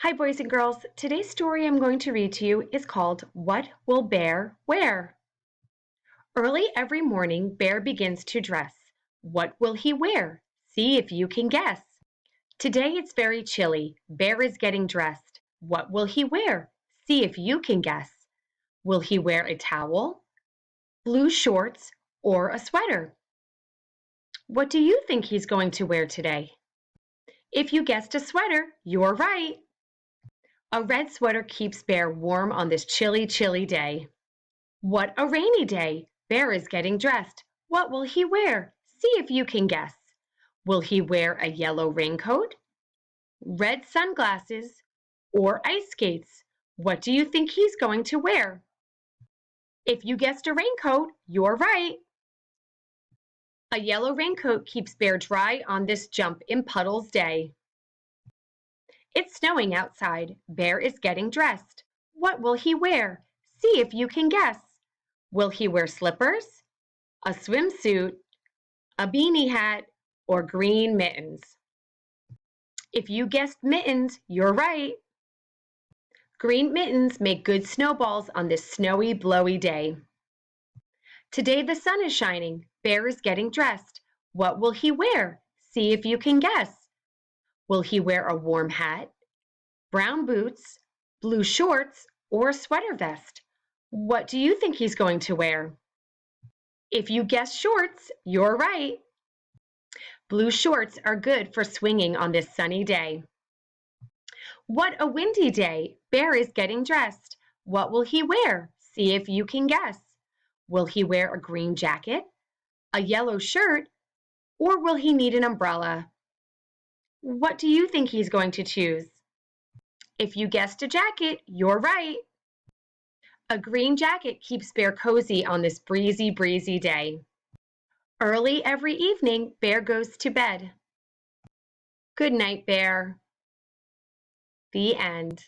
Hi, boys and girls. Today's story I'm going to read to you is called What Will Bear Wear? Early every morning, Bear begins to dress. What will he wear? See if you can guess. Today it's very chilly. Bear is getting dressed. What will he wear? See if you can guess. Will he wear a towel, blue shorts, or a sweater? What do you think he's going to wear today? If you guessed a sweater, you're right. A red sweater keeps Bear warm on this chilly, chilly day. What a rainy day! Bear is getting dressed. What will he wear? See if you can guess. Will he wear a yellow raincoat, red sunglasses, or ice skates? What do you think he's going to wear? If you guessed a raincoat, you're right. A yellow raincoat keeps Bear dry on this jump in puddles day. It's snowing outside. Bear is getting dressed. What will he wear? See if you can guess. Will he wear slippers, a swimsuit, a beanie hat, or green mittens? If you guessed mittens, you're right. Green mittens make good snowballs on this snowy, blowy day. Today the sun is shining. Bear is getting dressed. What will he wear? See if you can guess. Will he wear a warm hat, brown boots, blue shorts, or a sweater vest? What do you think he's going to wear? If you guessed shorts, you're right. Blue shorts are good for swinging on this sunny day. What a windy day! Bear is getting dressed. What will he wear? See if you can guess. Will he wear a green jacket, a yellow shirt, or will he need an umbrella? What do you think he's going to choose? If you guessed a jacket, you're right. A green jacket keeps Bear cozy on this breezy, breezy day. Early every evening, Bear goes to bed. Good night, Bear. The end.